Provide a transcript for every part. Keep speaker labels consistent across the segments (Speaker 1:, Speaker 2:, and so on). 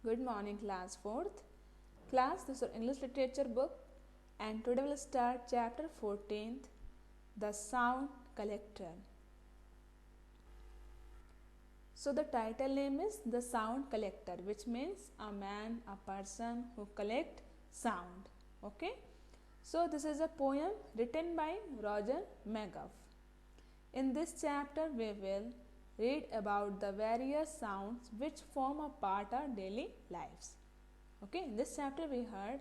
Speaker 1: Good morning, class 4th. Class, this is our English literature book, and today we'll start chapter 14th, The Sound Collector. So the title name is The Sound Collector, which means a man, a person who collect sound. Okay. So this is a poem written by Roger McGough. In this chapter, we will read about the various sounds which form a part of our daily lives. Okay, in this chapter we heard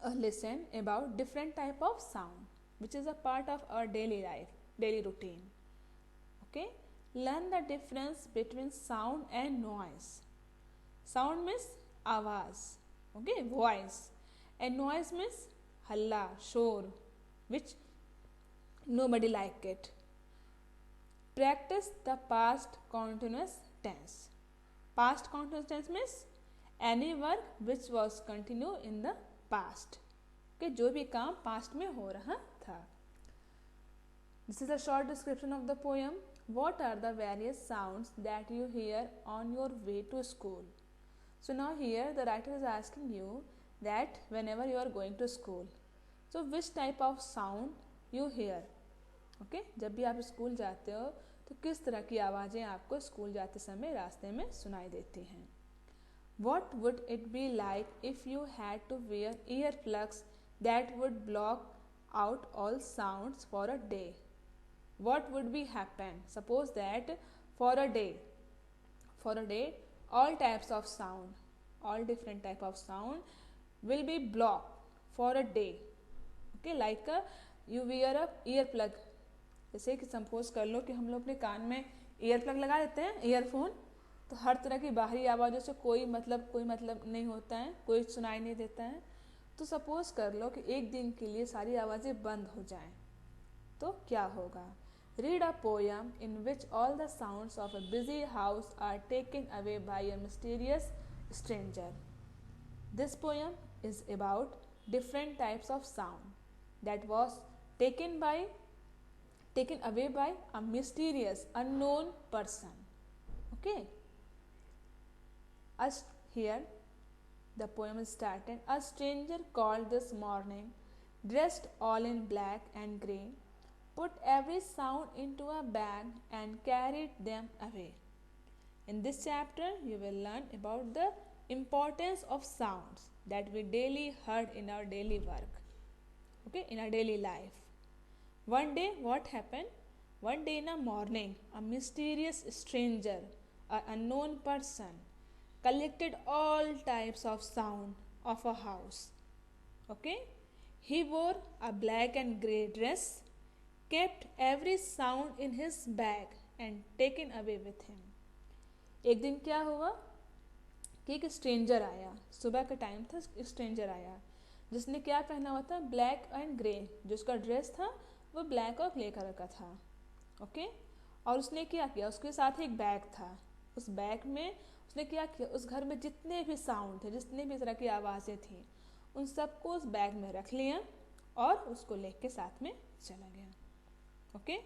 Speaker 1: a lesson about different type of sound which is a part of our daily life, daily routine. Okay, learn the difference between sound and noise. Sound means आवाज, okay, voice, and noise means हल्ला, शोर, which nobody like it. Practice the past continuous tense. Past continuous tense means any work which was continue in the past. Okay, जो भी काम past में हो रहा था. This is a short description of the poem. What are the various sounds that you hear on your way to school? So now here the writer is asking you that whenever you are going to school, so which type of sound you hear? Okay जब भी आप school जाते हो तो किस तरह की आवाज़ें आपको स्कूल जाते समय रास्ते में सुनाई देती हैं. What would it be like if you had to wear ear plugs that would block out all sounds for a day. What would be happen suppose that for a day all types of sound, all different type of sound will be blocked for a day. Okay, like you wear a ear plug. जैसे कि suppose कर लो कि हम लोग अपने कान में ear plug लगा देते हैं, ईयरफोन, तो हर तरह की बाहरी आवाज़ों से कोई मतलब नहीं होता है, कोई सुनाई नहीं देता है. तो सपोज कर लो कि एक दिन के लिए सारी आवाज़ें बंद हो जाएं, तो क्या होगा. Read a poem in which all the sounds of a busy house are taken away by a mysterious stranger. This poem is about different types of sound that was taken away by a mysterious unknown person. Okay, here the poem is started. A stranger called this morning, dressed all in black and grey, put every sound into a bag and carried them away. In this chapter you will learn about the importance of sounds that we daily heard in our daily work, okay, in our daily life. One day what happened? One day in a morning, a mysterious stranger, an unknown person, collected all types of sound of a house. Okay, he wore a black and grey dress, kept every sound in his bag and taken away with him. एक दिन क्या हुआ कि एक stranger आया, सुबह का time था, स्ट्रेंजर आया जिसने क्या पहना हुआ था, ब्लैक एंड ग्रे. जो उसका ड्रेस था वो ब्लैक और ग्रे कलर का था. ओके, और उसने क्या किया, उसके साथ एक बैग था. उस बैग में उसने क्या किया, उस घर में जितने भी साउंड थे, जितने भी तरह की आवाज़ें थी, उन सबको उस बैग में रख लिया और उसको लेके साथ में चला गया. Okay,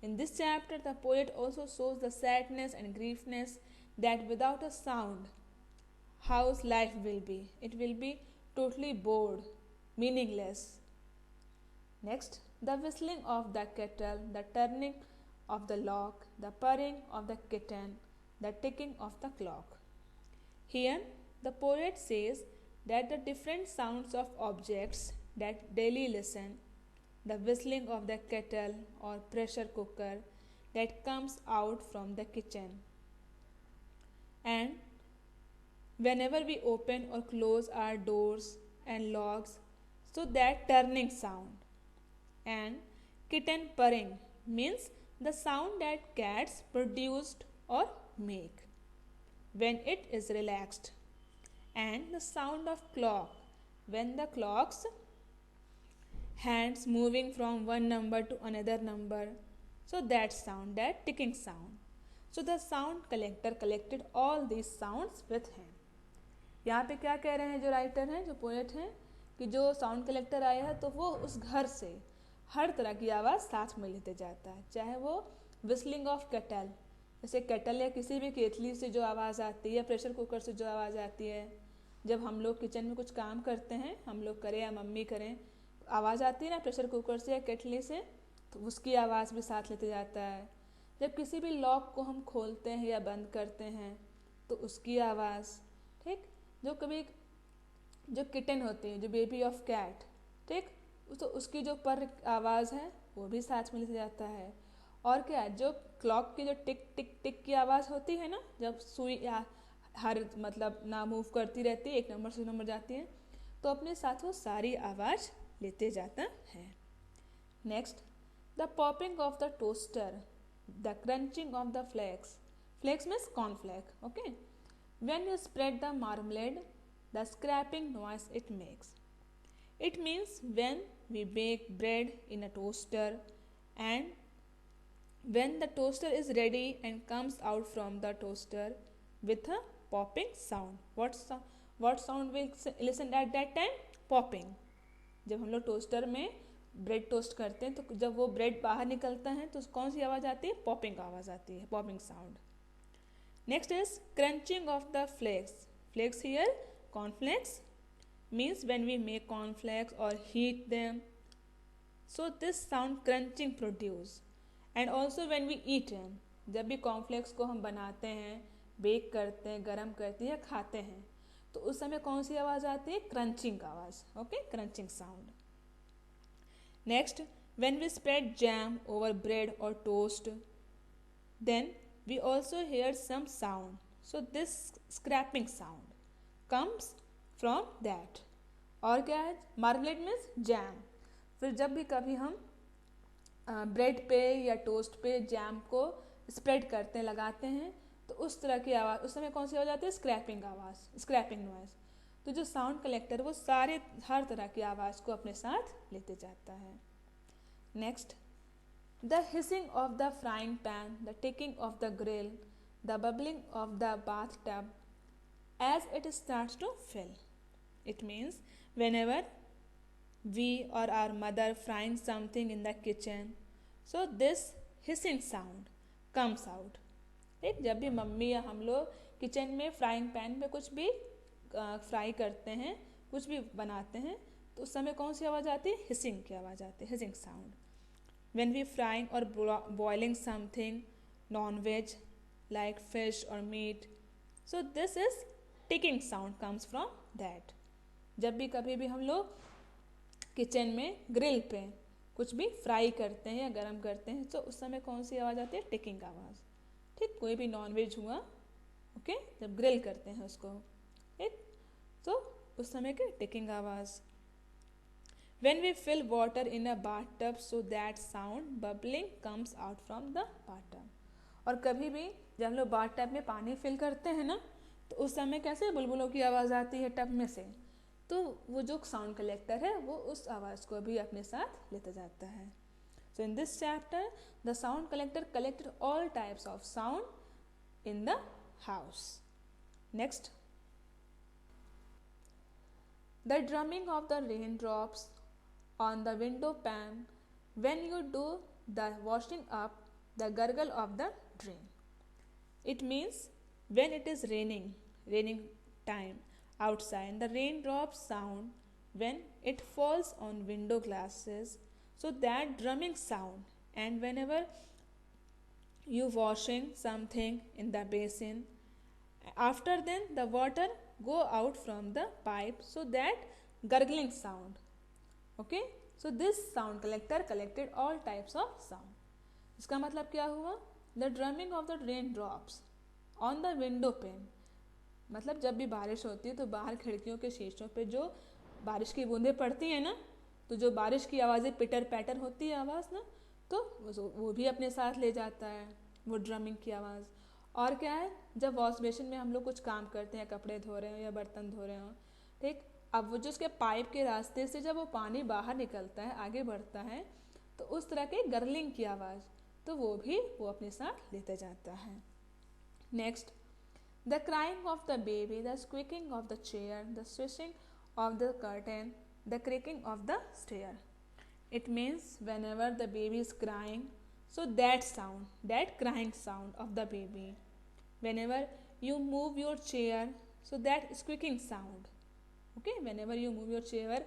Speaker 1: in this chapter the poet also shows the sadness and griefness that without a sound how's life will be. It will be totally bored, meaningless. Next, the whistling of the kettle, the turning of the lock, the purring of the kitten, the ticking of the clock. Here the poet says that the different sounds of objects that daily listen, the whistling of the kettle or pressure cooker that comes out from the kitchen, and whenever we open or close our doors and locks, so that turning sound. And kitten purring means the sound that cats produced or make when it is relaxed. And the sound of clock when the clock's hands moving from one number to another number, so that sound, that ticking sound. So the sound collector collected all these sounds with him. यहाँ पे क्या कह रहे हैं जो writer हैं, जो poet हैं, कि जो साउंड कलेक्टर आया है तो वो उस घर से हर तरह की आवाज़ साथ में लेते जाता है, चाहे वो विस्लिंग ऑफ केटल जैसे केटल या किसी भी केतली से जो आवाज़ आती है या प्रेशर कुकर से जो आवाज़ आती है, जब हम लोग किचन में कुछ काम करते हैं, हम लोग करें या मम्मी करें, आवाज़ आती है ना प्रेशर कुकर से या केटली से, तो उसकी आवाज़ भी साथ लेते जाता है। जब किसी भी लॉक को हम खोलते हैं या बंद करते हैं तो उसकी आवाज़, ठीक, जो कभी जो किटन होती है, जो बेबी ऑफ कैट, ठीक, तो उसकी जो पर आवाज़ है वो भी साथ में लेते जाता है। और क्या, जो क्लॉक की जो टिक टिक टिक की आवाज़ होती है ना, जब सुई या हर मतलब ना मूव करती रहती है, एक नंबर से नंबर जाती है, तो अपने साथ वो सारी आवाज़ लेते जाता है। Next, the popping of the toaster, the crunching of the flakes, flakes means cornflake, okay, when you spread the marmalade, the scraping noise it makes. It means when we bake bread in a toaster and when the toaster is ready and comes out from the toaster with a popping sound. What sound we listen at that time? Popping. जब हम लोग toaster में bread toast करते हैं तो जब वो bread बाहर निकलता है तो कौन सी आवाज़ आती है? पॉपिंग आवाज़ आती है, popping sound. Next is crunching of the flakes. Flakes here, cornflakes, means when we make cornflakes or heat them. So this sound crunching produce. And also when we eat them. जब भी cornflakes को हम बनाते हैं, bake करते हैं, गरम करते हैं या खाते हैं, तो उस समय कौन सी आवाज़ आती है? क्रंचिंग आवाज़, okay, crunching sound. Next, when we spread jam over bread or toast, then we also hear some sound. So this scraping sound comes from that. और क्या है? Marmalade means jam. फिर जब भी कभी हम ब्रेड पे या टोस्ट पे जैम को स्प्रेड करते हैं, लगाते हैं, तो उस तरह की आवाज़, उस समय कौन सी आवाज़ आती है? स्क्रैपिंग आवाज़, स्क्रैपिंग नॉइज। तो जो साउंड कलेक्टर वो सारे हर तरह की आवाज़ को अपने साथ लेते जाता है। Next, the hissing of the frying pan, the ticking of the grill, the bubbling of the bathtub as it starts to fill. It means whenever we or our mother frying something in the kitchen, so this hissing sound comes out. ठीक, जब भी mummy या हम लोग kitchen में frying pan में कुछ भी फ्राई करते हैं, कुछ भी बनाते हैं, तो उस समय कौन सी आवाज़ आती है? हिसिंग की आवाज़ आती है, hissing sound. When we frying or boiling something non-veg like fish or meat, so this is ticking sound comes from that. जब भी कभी भी हम लोग किचन में ग्रिल पे कुछ भी फ्राई करते हैं या गरम करते हैं, तो उस समय कौन सी आवाज़ आती है? टिकिंग आवाज़। ठीक, कोई भी नॉन-वेज हुआ, ओके, जब ग्रिल करते हैं उसको, ठीक, तो उस समय की टिकिंग आवाज़। When we fill water in a bathtub, so that sound bubbling comes out from the bathtub. और कभी भी जब हम लोग बाथटब में पानी फिल करते हैं ना, तो उस समय कैसे बुलबुलों की आवाज़ आती है टब में से, तो वो जो साउंड कलेक्टर है वो उस आवाज़ को भी अपने साथ लेता जाता है। So in this chapter, the sound collector collected all types of sound in the house. Next, the drumming of the raindrops on the window pane when you do the washing up, the gurgle of the drain. It means when it is raining time outside, the raindrops sound when it falls on window glasses, so that drumming sound. And whenever you washing something in the basin, after then the water go out from the pipe, so that gurgling sound. Okay, so this sound collector collected all types of sound. इसका मतलब क्या हुआ? The drumming of the raindrops on the window pane, मतलब जब भी बारिश होती है तो बाहर खिड़कियों के शीशों पे जो बारिश की बूंदें पड़ती हैं ना, तो जो बारिश की आवाज़ें पिटर पैटर होती है आवाज़ ना, तो वो भी अपने साथ ले जाता है वो ड्रमिंग की आवाज़। और क्या है? जब वॉश बेसिन में हम लोग कुछ काम करते हैं, कपड़े धो रहे हो या बर्तन धो रहे हो, ठीक, अब वो जो उसके पाइप के रास्ते से जब वो पानी बाहर निकलता है, आगे बढ़ता है, तो उस तरह के गर्लिंग की आवाज़, तो वो भी वो अपने साथ लेते जाता है। Next, the crying of the baby, the squeaking of the chair, the swishing of the curtain, the creaking of the stair. It means whenever the baby is crying, So that sound, that crying sound of the baby. Whenever you move your chair, so that squeaking sound. Okay, whenever you move your chair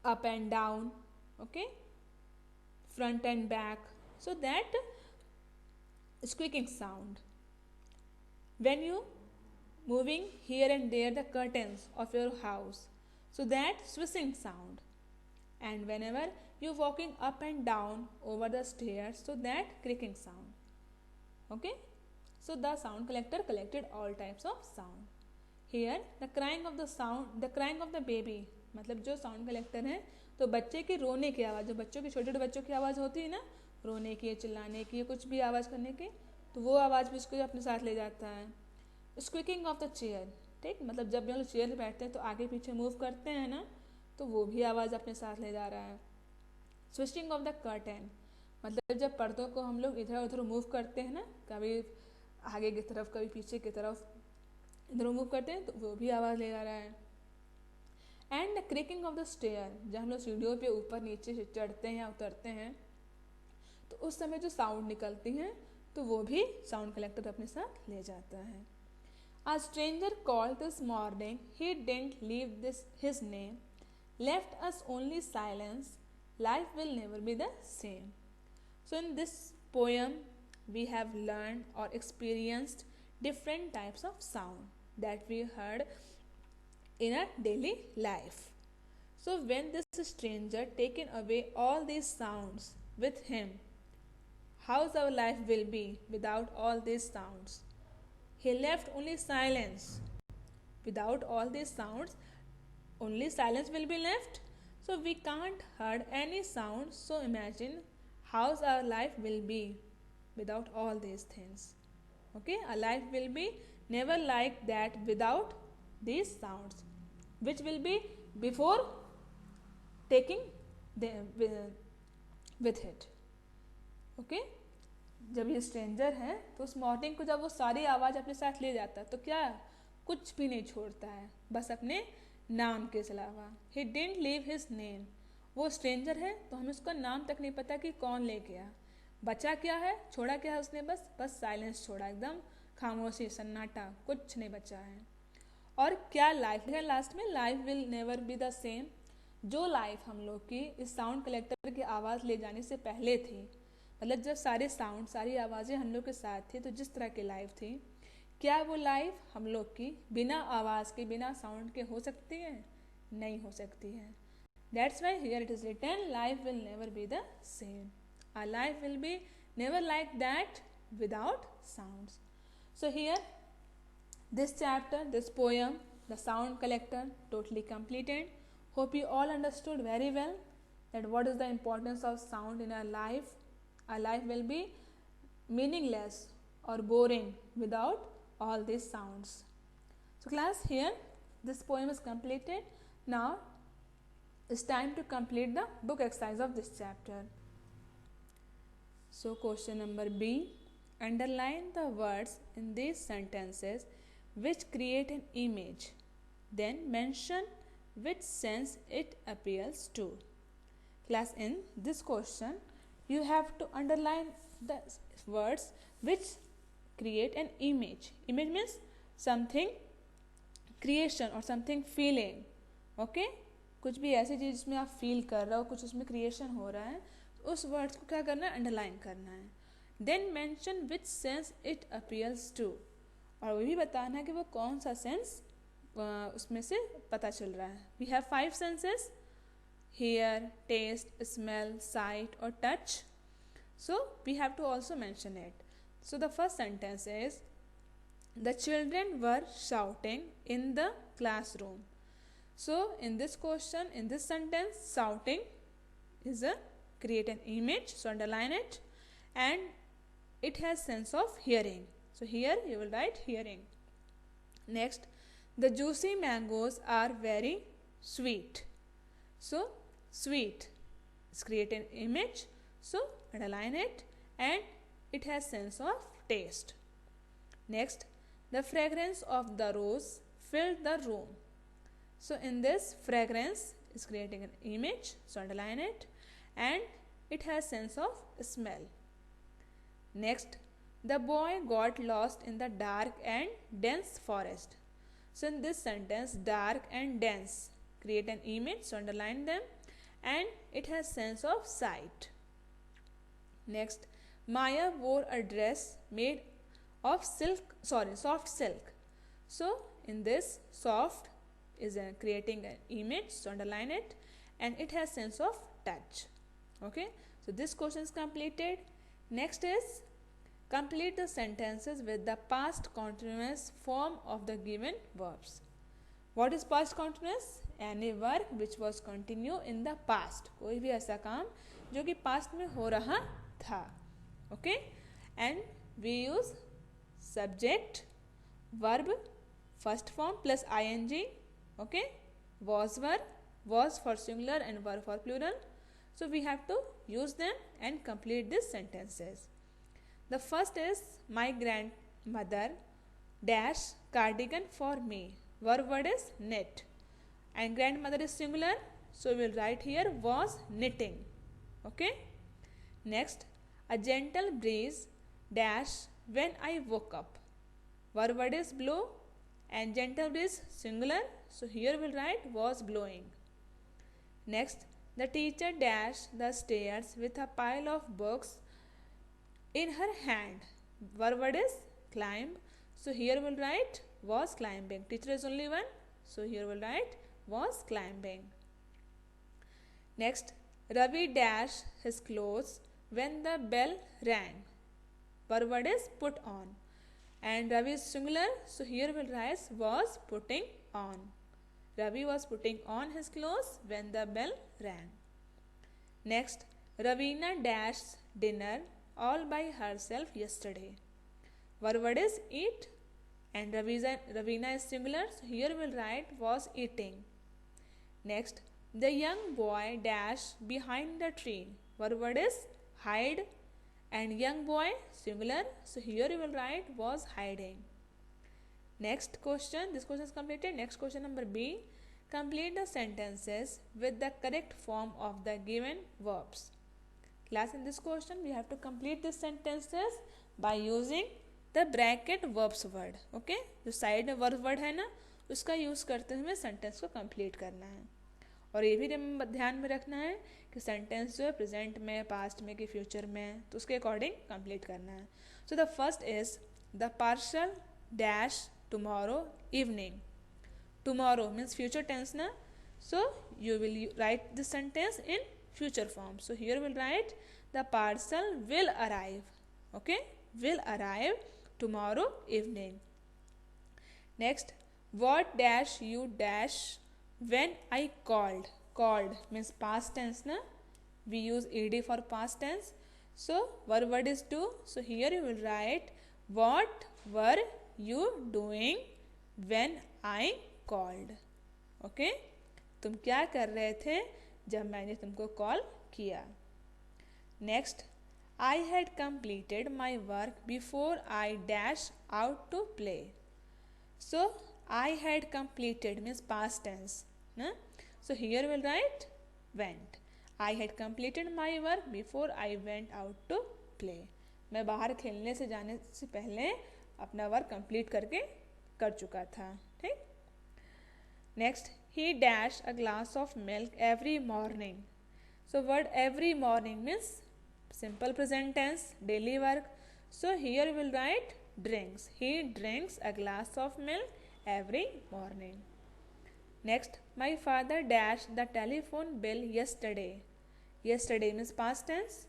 Speaker 1: up and down, okay, front and back, so that squeaking sound. When you moving here and there the curtains of your house, so that swishing sound. And whenever you walking up and down over the stairs, so that creaking sound. Okay, so the sound collector collected all types of sound. Here the crying of the sound, the crying of the baby, मतलब जो sound collector है तो बच्चे के रोने की आवाज़, जो बच्चों की छोटे छोटे बच्चों की आवाज़ होती है ना, रोने की, चिल्लाने की, कुछ भी आवाज़ करने की, तो वो आवाज़ भी उसको अपने साथ ले जाता है. स्क्विकिंग ऑफ द चेयर, ठीक, मतलब जब भी हम लोग चेयर पर बैठते हैं तो आगे पीछे मूव करते हैं ना, तो वो भी आवाज़ अपने साथ ले जा रहा है. स्विचिंग ऑफ द कर्टेन, मतलब जब पर्दों को हम लोग इधर उधर मूव करते हैं ना, कभी आगे की तरफ कभी पीछे की तरफ इधर मूव करते हैं, तो वो भी आवाज़ ले जा रहा है. And the creaking of the stair, जब हम लोग सीढ़ियों पे ऊपर नीचे चढ़ते हैं या उतरते हैं तो उस समय जो साउंड निकलती हैं तो वो भी साउंड कलेक्टर अपने साथ ले जाता है. A stranger called this morning, he didn't leave his name, left us only silence, life will never be the same. So in this poem we have learned or experienced different types of sound that we heard in our daily life. So when this stranger taken away all these sounds with him, how's our life will be without all these sounds? He left only silence. Without all these sounds, only silence will be left. So we can't heard any sound. So imagine how's our life will be without all these things. Okay, our life will be never like that without these sounds, which will be before taking them with it. Okay, जब ये stranger है तो उस morning को जब वो सारी आवाज़ अपने साथ ले जाता है तो क्या कुछ भी नहीं छोड़ता है, बस अपने नाम के अलावा. He didn't leave his name, वो स्ट्रेंजर है तो हमें उसका नाम तक नहीं पता कि कौन ले गया. बचा क्या है, छोड़ा क्या है उसने, बस साइलेंस छोड़ा, एकदम खामोशी, सन्नाटा, कुछ नहीं बचा है. और क्या लाइफ है लास्ट में, life will never be the same. जो लाइफ हम लोग की इस साउंड कलेक्टर की आवाज़ ले जाने से पहले थी, मतलब जब सारे साउंड सारी आवाज़ें हम लोग के साथ थी, तो जिस तरह की लाइफ थी, क्या वो लाइफ हम लोग की बिना आवाज़ के, बिना साउंड के हो सकती है? नहीं हो सकती है. That's why here it is written, life will never be the same. Our life will be never like that without sounds. So here this chapter, this poem, The Sound Collector, totally completed. Hope you all understood very well that what is the importance of sound in our life. Our life will be meaningless or boring without all these sounds. So class, here this poem is completed. Now it's time to complete the book exercise of this chapter. So question number B, underline the words in these sentences which create an image, then mention which sense it appeals to. Class, in this question you have to underline the words which create an image. Image means something creation or something feeling. Okay, कुछ भी ऐसी चीज़ जिसमें आप feel कर रहे हो, कुछ उसमें क्रिएशन हो रहा है, तो उस वर्ड्स को क्या करना है, अंडरलाइन करना है. Then mention which sense it appears to, और वो भी बताना है कि वो कौन सा सेंस उसमें से पता चल रहा है. We have 5 senses, hear, taste, smell, sight or touch. So we have to also mention it. So the first sentence is, the children were shouting in the classroom. So in this question, in this sentence, shouting is a create an image, so underline it, and it has sense of hearing. So here you will write hearing. Next, the juicy mangoes are very sweet. So sweet is create an image, so underline it, and it has sense of taste. Next, the fragrance of the rose filled the room. So in this, fragrance is creating an image, so underline it, and it has sense of smell. Next, the boy got lost in the dark and dense forest. So in this sentence, dark and dense, create an image, so underline them, and it has sense of sight. Next, Maya wore a dress made of soft silk. So in this, soft is creating an image, so underline it, and it has sense of touch. Okay, so this question is completed. Next is complete the sentences with the past continuous form of the given verbs. What is past continuous? Any work which was continue in the past. कोई भी ऐसा काम जो कि past में हो रहा था. Okay, and we use subject, verb, first form plus ing. Okay, was verb, was for singular and verb for plural. So we have to use them and complete these sentences. The first is my grandmother dash cardigan for me. Verb word is knit and grandmother is singular, so we will write here was knitting. Okay. Next, a gentle breeze dash when I woke up. Verb word is blow and gentle breeze singular, so here we will write was blowing. Next, the teacher dashed the stairs with a pile of books in her hand. Verb word is climb, so here we will write was climbing. Teacher is only one, so here we will write was climbing. Next, Ravi dashed his clothes when the bell rang. Verb word is put on and Ravi is singular, so here we will write was putting on. Ravi was putting on his clothes when the bell rang. Next, Ravina dashed dinner all by herself yesterday. Verb word is eat and Ravina is singular, so here we will write was eating. Next, the young boy dashed behind the tree. Verb word is hide and young boy singular, so here we will write was hiding. Next question, this question is completed. Next question number B, complete the sentences with the correct form of the given verbs. Class, in this question we have to complete these sentences by using the bracket verbs word. Okay, जो side में verb word है ना, उसका use करते हुए sentence को complete करना है. और ये भी ध्यान में रखना है कि सेंटेंस जो है प्रेजेंट में, पास्ट में कि फ्यूचर में, तो उसके अकॉर्डिंग कंप्लीट करना है. So the first is the partial dash tomorrow evening. Tomorrow means future tense ना, so you will write this sentence in future form. So here we'll write the parcel will arrive. Okay, will arrive tomorrow evening. Next, what dash you dash when I called. Called means past tense na, we use ed for past tense, so verb word is do, so here you will write what were you doing when I called. Okay, तुम क्या कर रहे थे जब मैंने तुमको call किया. Next, I had completed my work before I dash out to play. So I had completed means past tense ना, so here will write went. I had completed my work before I went out to play. मैं बाहर खेलने से जाने से पहले अपना work complete करके कर चुका था. ठीक. Next, he dashed a glass of milk every morning. So word every morning means simple present tense, daily work. So here we will write drinks. He drinks a glass of milk every morning. Next, my father dashed the telephone bill yesterday. Yesterday means past tense.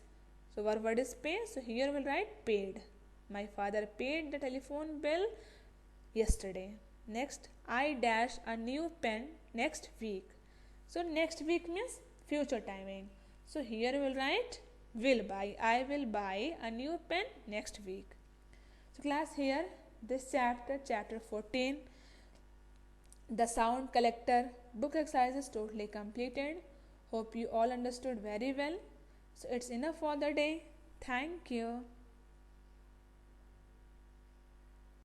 Speaker 1: So verb word is pay. So here we will write paid. My father paid the telephone bill yesterday. Next, I dash a new pen next week. So next week means future timing. So here we will write will buy. I will buy a new pen next week. So class, here this chapter 14, the sound collector book exercise is totally completed. Hope you all understood very well. So it's enough for the day. Thank you.